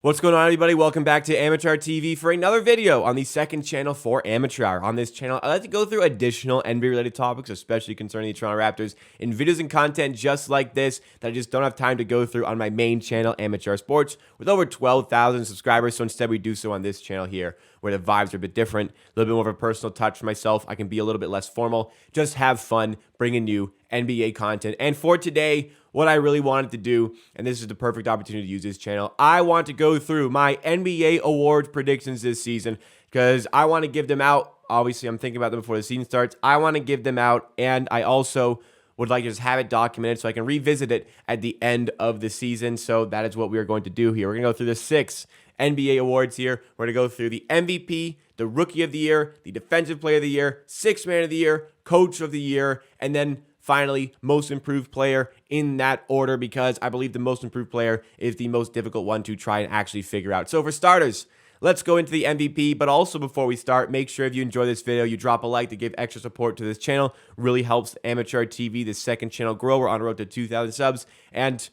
What's going on, everybody? Welcome back to Amateur TV for another video on the second channel for Amateur Hour. On this channel, I like to go through additional NBA-related topics, especially concerning the Toronto Raptors, in videos and content just like this that I just don't have time to go through on my main channel, Amateur Sports, with over 12,000 subscribers. So instead, we do so on this channel here, where the vibes are a bit different, a little bit more of a personal touch for myself. I can be a little bit less formal, just have fun bringing you NBA content. And for today, what I really wanted to do, and this is the perfect opportunity to use this channel, I want to go through my NBA awards predictions this season because I want to give them out. Obviously, I'm thinking about them before the season starts. I want to give them out, and I also would like to just have it documented so I can revisit it at the end of the season. So that is what we are going to do here. We're going to go through the 6 NBA awards here. We're going to go through the MVP, the Rookie of the Year, the Defensive Player of the Year, Sixth Man of the Year, Coach of the Year, and then finally, most improved player in that order, because I believe the most improved player is the most difficult one to try and actually figure out. So for starters, let's go into the MVP, but also before we start, make sure if you enjoy this video, you drop a like to give extra support to this channel. Really helps Amateur TV, the second channel, grow. We're on the road to 2,000 subs, and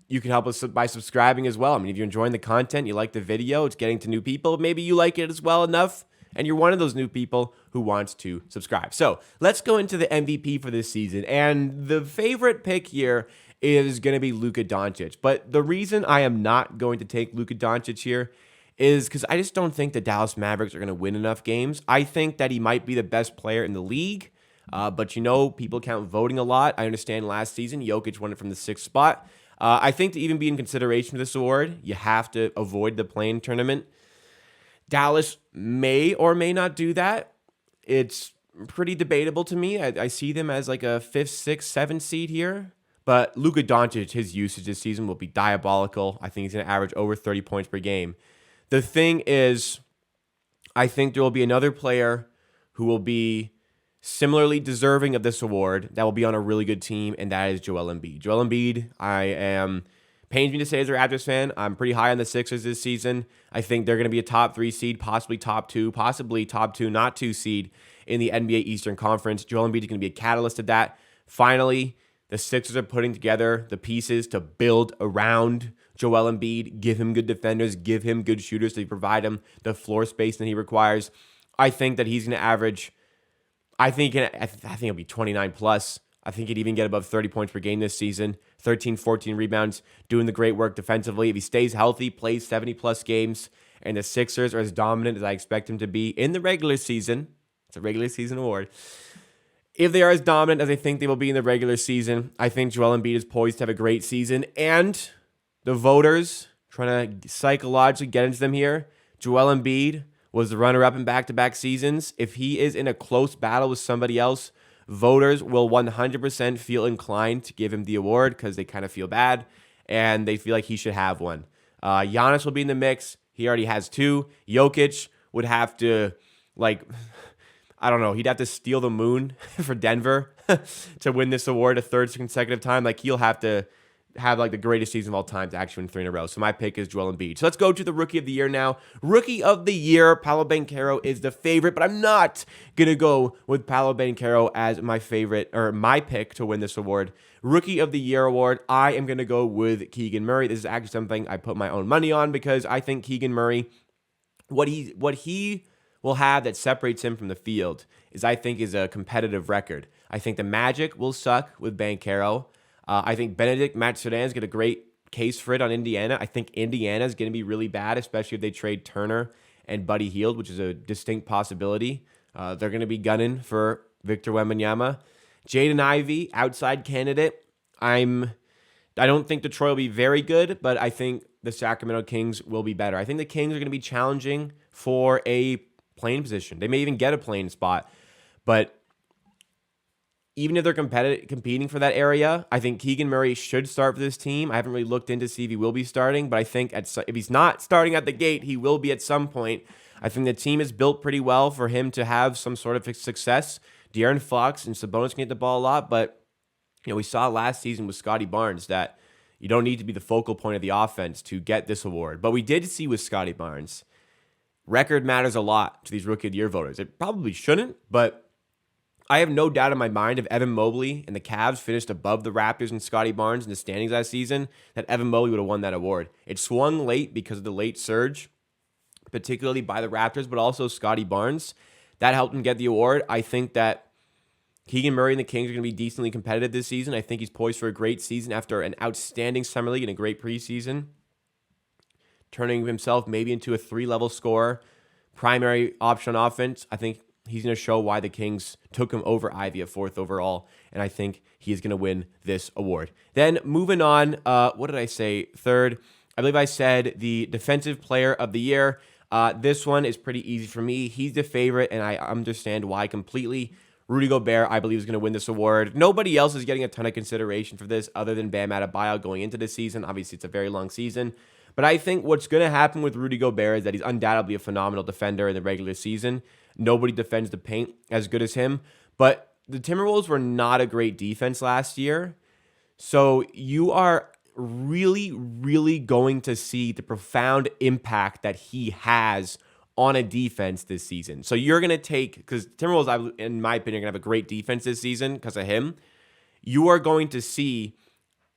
you can help us by subscribing as well. I mean, if you're enjoying the content, you like the video, it's getting to new people, maybe you like it as well enough, and you're one of those new people who wants to subscribe. So let's go into the MVP for this season. And the favorite pick here is going to be Luka Doncic. But the reason I am not going to take Luka Doncic here is because I just don't think the Dallas Mavericks are going to win enough games. I think that he might be the best player in the league. But you know, people count voting a lot. I understand last season, Jokic won it from the 6th spot. I think to even be in consideration for this award, you have to avoid the play-in tournament. Dallas may or may not do that. It's pretty debatable to me. I see them as like a 5th, 6th, 7th seed here. But Luka Doncic, his usage this season will be diabolical. I think he's going to average over 30 points per game. The thing is, I think there will be another player who will be similarly deserving of this award that will be on a really good team, and that is Joel Embiid. Joel Embiid, pains me to say as a Raptors fan, I'm pretty high on the Sixers this season. I think they're going to be a top 3 seed, possibly top 2, not 2 seed in the NBA Eastern Conference. Joel Embiid is going to be a catalyst to that. Finally, the Sixers are putting together the pieces to build around Joel Embiid, give him good defenders, give him good shooters to provide him the floor space that he requires. I think that he's going to average, I think it'll be 29 plus. I think he'd even get above 30 points per game this season. 13, 14 rebounds, doing the great work defensively. If he stays healthy, plays 70-plus games, and the Sixers are as dominant as I expect him to be in the regular season, it's a regular season award. If they are as dominant as I think they will be in the regular season, I think Joel Embiid is poised to have a great season. And the voters, trying to psychologically get into them here, Joel Embiid was the runner-up in back-to-back seasons. If he is in a close battle with somebody else, voters will 100% feel inclined to give him the award because they kind of feel bad and they feel like he should have one. Giannis will be in the mix. He already has 2. Jokic would have to, I don't know, he'd have to steal the moon for Denver to win this award a 3rd consecutive time. He'll have to have the greatest season of all time to actually win 3 in a row. So my pick is Joel Embiid. So let's go to the Rookie of the Year now. Rookie of the Year, Paolo Banchero is the favorite, but I'm not going to go with Paolo Banchero as my favorite, or my pick to win this award. Rookie of the Year award, I am going to go with Keegan Murray. This is actually something I put my own money on because I think Keegan Murray, what he will have that separates him from the field is a competitive record. I think the Magic will suck with Banchero. I think Benedict Mathurin's got a great case for it on Indiana. I think Indiana is going to be really bad, especially if they trade Turner and Buddy Hield, which is a distinct possibility. They're going to be gunning for Victor Wembanyama. Jaden Ivey, outside candidate. I don't think Detroit will be very good, but I think the Sacramento Kings will be better. I think the Kings are going to be challenging for a play-in position. They may even get a play-in spot, but even if they're competing for that area, I think Keegan Murray should start for this team. I haven't really looked into see if he will be starting, but I think if he's not starting at the gate, he will be at some point. I think the team is built pretty well for him to have some sort of success. De'Aaron Fox and Sabonis can get the ball a lot, but we saw last season with Scotty Barnes that you don't need to be the focal point of the offense to get this award. But we did see with Scotty Barnes, record matters a lot to these Rookie of the Year voters. It probably shouldn't, but I have no doubt in my mind if Evan Mobley and the Cavs finished above the Raptors and Scotty Barnes in the standings last season, that Evan Mobley would have won that award. It swung late because of the late surge, particularly by the Raptors, but also Scotty Barnes. That helped him get the award. I think that Keegan Murray and the Kings are going to be decently competitive this season. I think he's poised for a great season after an outstanding summer league and a great preseason, turning himself maybe into a 3-level scorer, primary option on offense. I think he's going to show why the Kings took him over Ivy at 4th overall, and I think he is going to win this award. Then moving on, what did I say? 3rd, I believe I said the Defensive Player of the Year. This one is pretty easy for me. He's the favorite, and I understand why completely. Rudy Gobert, I believe, is going to win this award. Nobody else is getting a ton of consideration for this other than Bam Adebayo going into this season. Obviously, it's a very long season. But I think what's going to happen with Rudy Gobert is that he's undoubtedly a phenomenal defender in the regular season. Nobody defends the paint as good as him. But the Timberwolves were not a great defense last year. So you are really, really going to see the profound impact that he has on a defense this season. So you're going to take, because Timberwolves, in my opinion, are going to have a great defense this season because of him. You are going to see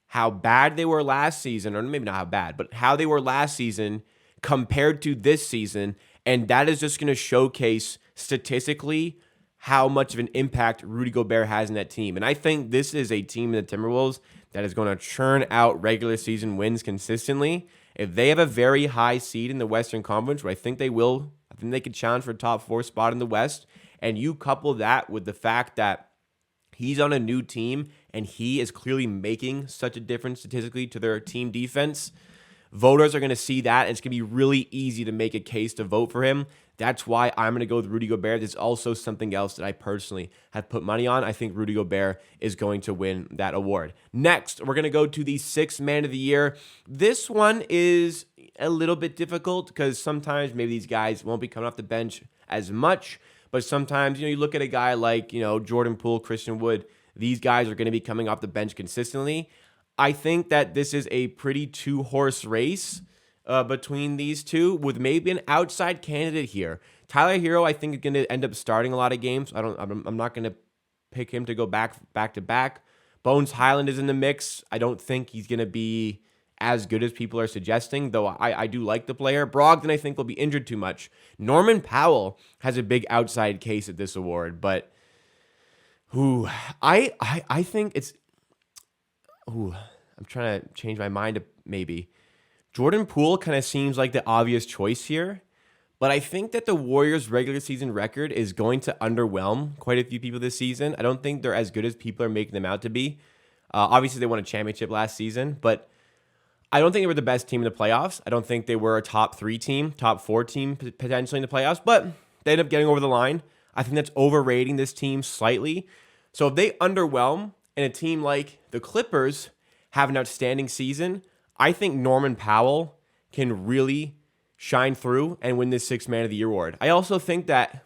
how bad they were last season, or maybe not how bad, but how they were last season compared to this season. And that is just going to showcase statistically how much of an impact Rudy Gobert has in that team. And I think this is a team in the Timberwolves that is going to churn out regular season wins consistently. If they have a very high seed in the Western Conference, which I think they will, I think they could challenge for a top 4 spot in the West, and you couple that with the fact that he's on a new team and he is clearly making such a difference statistically to their team defense, voters are going to see that, and it's going to be really easy to make a case to vote for him. That's why I'm going to go with Rudy Gobert. There's also something else that I personally have put money on. I think Rudy Gobert is going to win that award. Next, we're going to go to the 6th Man of the Year. This one is a little bit difficult because sometimes maybe these guys won't be coming off the bench as much, but sometimes, you look at a guy like, Jordan Poole, Christian Wood, these guys are going to be coming off the bench consistently. I think that this is a pretty 2-horse race between these two, with maybe an outside candidate here. Tyler Hero, I think, is going to end up starting a lot of games. I'm not going to pick him to go back to back. Bones Highland is in the mix. I don't think he's going to be as good as people are suggesting, though I do like the player. Brogdon, I think, will be injured too much. Norman Powell has a big outside case at this award, but I think it's I'm trying to change my mind maybe. Jordan Poole kind of seems like the obvious choice here, but I think that the Warriors' regular season record is going to underwhelm quite a few people this season. I don't think they're as good as people are making them out to be. Obviously, they won a championship last season, but I don't think they were the best team in the playoffs. I don't think they were a top 3 team, top 4 team potentially in the playoffs, but they ended up getting over the line. I think that's overrating this team slightly. So if they underwhelm and a team like the Clippers have an outstanding season, I think Norman Powell can really shine through and win this 6th Man of the Year award. I also think that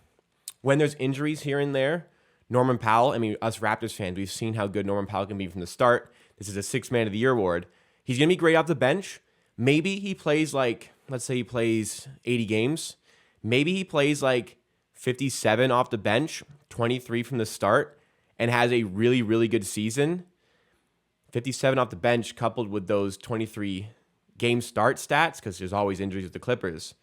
when there's injuries here and there, Norman Powell, us Raptors fans, we've seen how good Norman Powell can be from the start. This is a 6th Man of the Year award. He's going to be great off the bench. Maybe he plays let's say he plays 80 games. Maybe he plays 57 off the bench, 23 from the start, and has a really, really good season. 57 off the bench coupled with those 23 game start stats, because there's always injuries with the Clippers,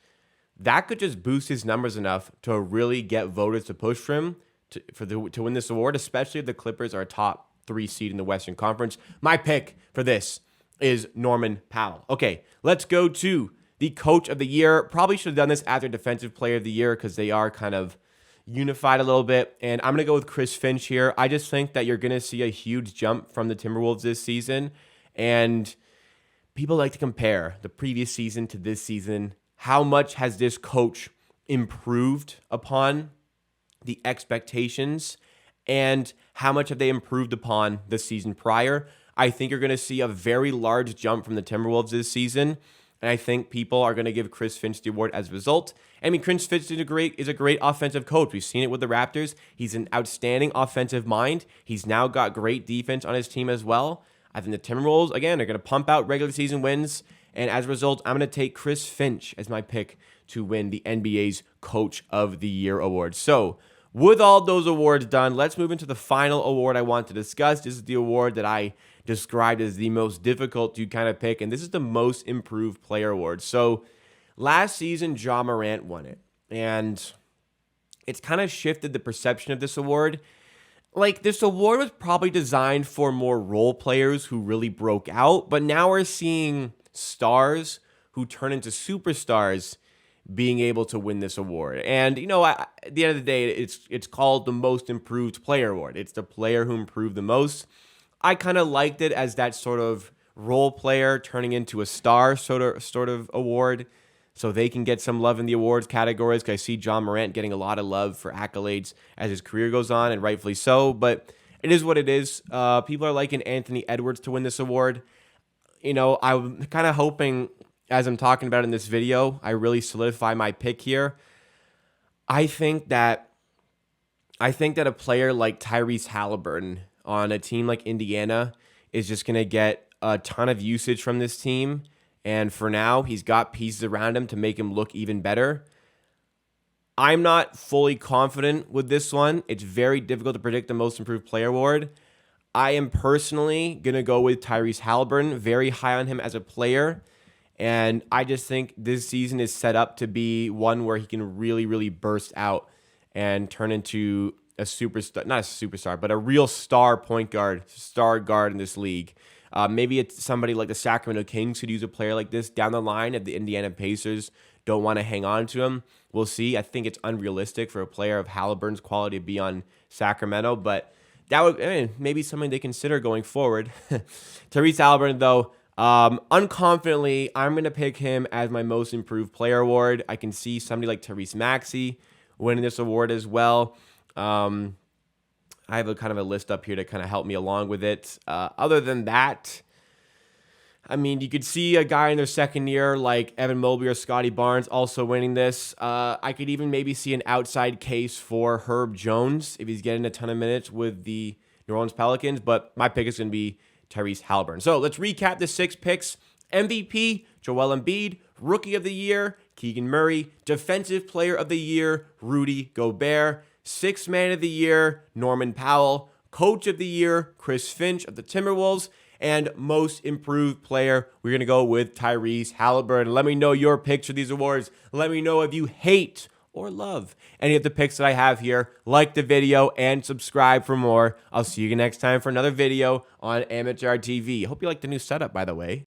that could just boost his numbers enough to really get voters to push for him to win this award, especially if the Clippers are a top 3 seed in the Western Conference. My pick for this is Norman Powell. Okay, let's go to the Coach of the Year. Probably should have done this after Defensive Player of the Year because they are kind of unified a little bit, and I'm going to go with Chris Finch here. I just think that you're going to see a huge jump from the Timberwolves this season, and people like to compare the previous season to this season. How much has this coach improved upon the expectations, and how much have they improved upon the season prior? I think you're going to see a very large jump from the Timberwolves this season, and I think people are going to give Chris Finch the award as a result. Chris Finch is a great offensive coach. We've seen it with the Raptors. He's an outstanding offensive mind. He's now got great defense on his team as well. I think the Timberwolves, again, are going to pump out regular season wins, and as a result, I'm going to take Chris Finch as my pick to win the NBA's Coach of the Year award. So with all those awards done, let's move into the final award I want to discuss. This is the award that I described as the most difficult to kind of pick, and this is the Most Improved Player Award. So last season, Ja Morant won it, and it's kind of shifted the perception of this award. Like, this award was probably designed for more role players who really broke out, but now we're seeing stars who turn into superstars being able to win this award. And, at the end of the day, it's called the Most Improved Player Award. It's the player who improved the most. I kind of liked it as that sort of role player turning into a star sort of award, so they can get some love in the awards categories, because I see Ja Morant getting a lot of love for accolades as his career goes on, and rightfully so, but it is what it is. People are liking Anthony Edwards to win this award. I'm kind of hoping, as I'm talking about in this video, I really solidify my pick here. I think that a player like Tyrese Halliburton on a team like Indiana is just going to get a ton of usage from this team. And for now, he's got pieces around him to make him look even better. I'm not fully confident with this one. It's very difficult to predict the Most Improved Player Award. I am personally going to go with Tyrese Halliburton, very high on him as a player. And I just think this season is set up to be one where he can really, really burst out and turn into a superstar, not a superstar, but a real star point guard, star guard in this league. Maybe it's somebody like the Sacramento Kings could use a player like this down the line if the Indiana Pacers don't want to hang on to him. We'll see. I think it's unrealistic for a player of Halliburton's quality to be on Sacramento, but that would maybe something they consider going forward. Tyrese Halliburton, though, unconfidently, I'm going to pick him as my Most Improved Player Award. I can see somebody like Tyrese Maxey winning this award as well. I have a kind of a list up here to kind of help me along with it. Other than that, I mean, you could see a guy in their second year like Evan Mobley or Scotty Barnes also winning this. I could even maybe see an outside case for Herb Jones if he's getting a ton of minutes with the New Orleans Pelicans, but my pick is going to be Tyrese Halliburton. So let's recap the 6 picks. MVP, Joel Embiid. Rookie of the Year, Keegan Murray. Defensive Player of the Year, Rudy Gobert. Sixth Man of the Year, Norman Powell. Coach of the Year, Chris Finch of the Timberwolves. And Most Improved Player, we're going to go with Tyrese Halliburton. Let me know your picks for these awards. Let me know if you hate or love any of the picks that I have here. Like the video and subscribe for more. I'll see you next time for another video on Amateur TV. Hope you like the new setup, by the way.